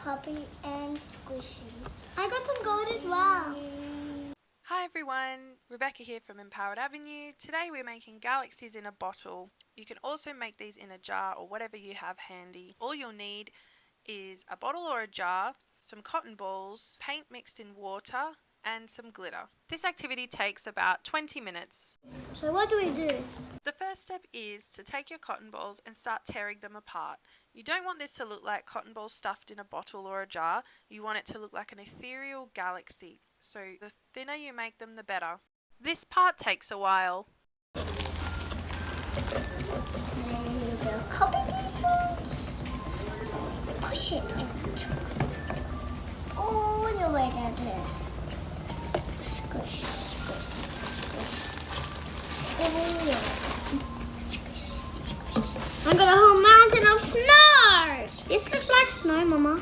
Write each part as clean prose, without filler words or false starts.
puppy and squishy. I got some gold as well. Hi everyone, Rebecca here from Empowered Avenue. Today we're making galaxies in a bottle. You can also make these in a jar or whatever you have handy. All you'll need is a bottle or a jar, some cotton balls, paint mixed in water, and some glitter. This activity takes about 20 minutes. So what do we do? The first step is to take your cotton balls and start tearing them apart. You don't want this to look like cotton balls stuffed in a bottle or a jar. You want it to look like an ethereal galaxy. So the thinner you make them, the better. This part takes a while. And the copy difference. Push it and all the way down there. Squish, squish, squish. Oh yeah. Squish, squish. I got a whole mountain of snow. This looks like snow, Mama.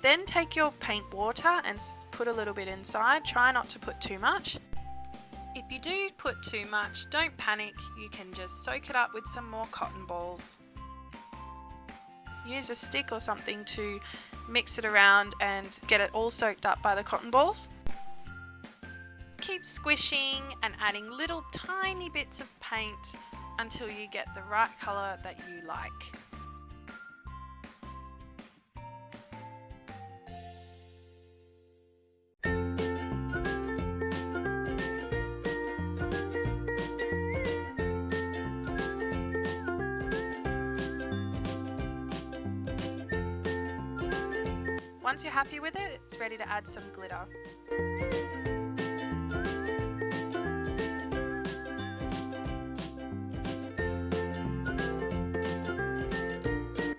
Then take your paint water and put a little bit inside. Try not to put too much. If you do put too much, don't panic. You can just soak it up with some more cotton balls. Use a stick or something to mix it around and get it all soaked up by the cotton balls. Keep squishing and adding little tiny bits of paint until you get the right colour that you like. Once you're happy with it, it's ready to add some glitter.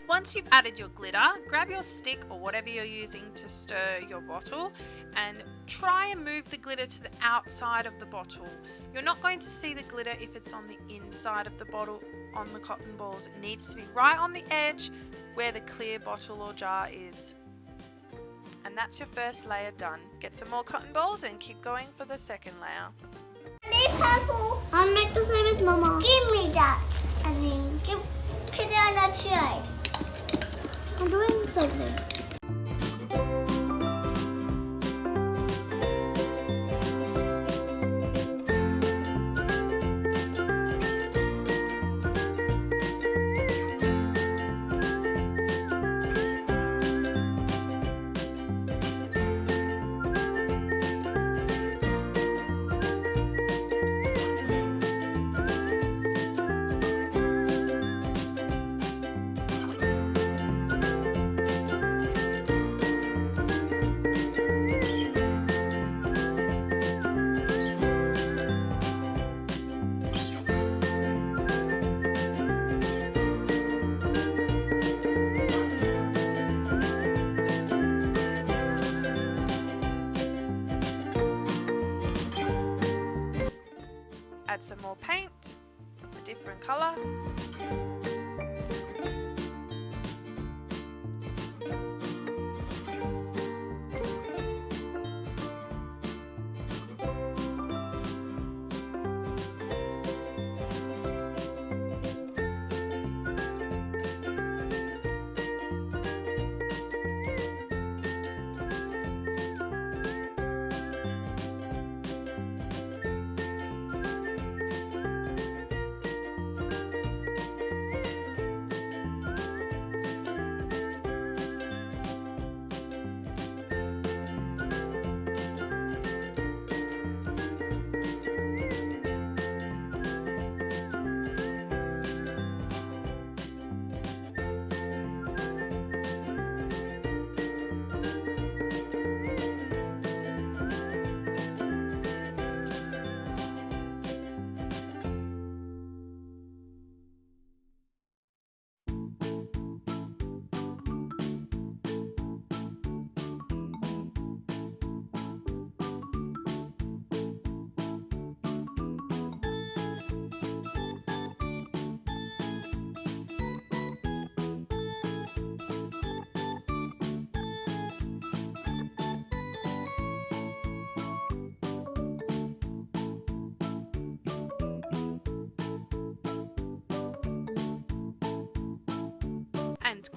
Once you've added your glitter, grab your stick or whatever you're using to stir your bottle and try and move the glitter to the outside of the bottle. You're not going to see the glitter if it's on the inside of the bottle on the cotton balls. It needs to be right on the edge where the clear bottle or jar is. And that's your first layer done. Get some more cotton balls and keep going for the second layer. I need purple. I'll make the same as Mama. Give me that. And then put it on a tray. I'm doing something. Add some more paint, a different colour.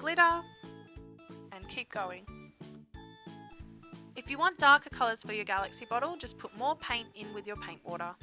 glitter, and keep going. If you want darker colours for your galaxy bottle, just put more paint in with your paint water.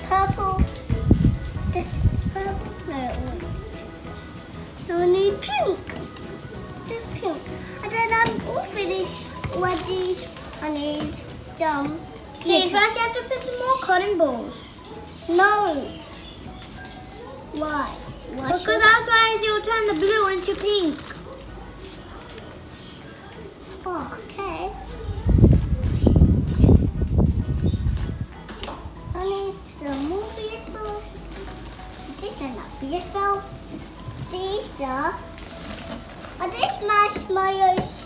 Purple. This is purple. No, wait. No, I need pink. Just pink. And then I'm all finished with these. I need some. Okay, first you have to put some more cotton balls. No. Why? Because otherwise you'll turn the blue into pink. Oh, okay. I need some more baseball. These are not baseball. These are these marshmallows.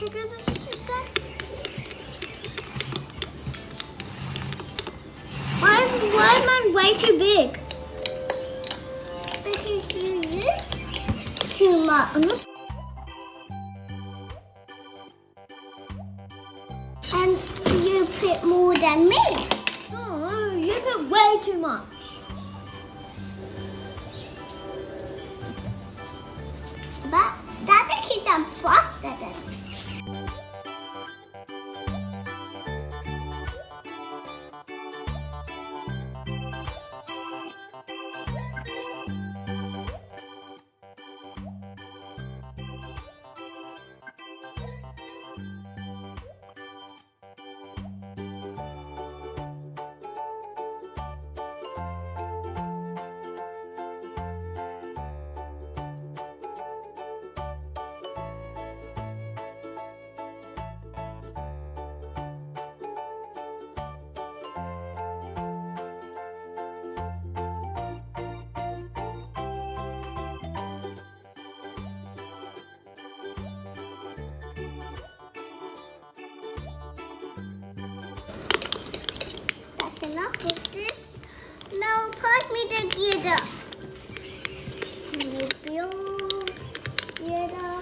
Bigger than this, you said? Why is mine way too big? Because you use too much. And you put more than me. Oh, you put way too much. But that's because I'm faster than you. Enough of this. Now pass me the glitter. Glitter.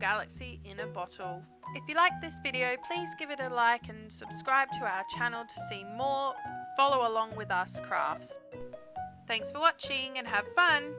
galaxy in a bottle. If you like this video, please give it a like and subscribe to our channel to see more follow along with us crafts. Thanks for watching and have fun!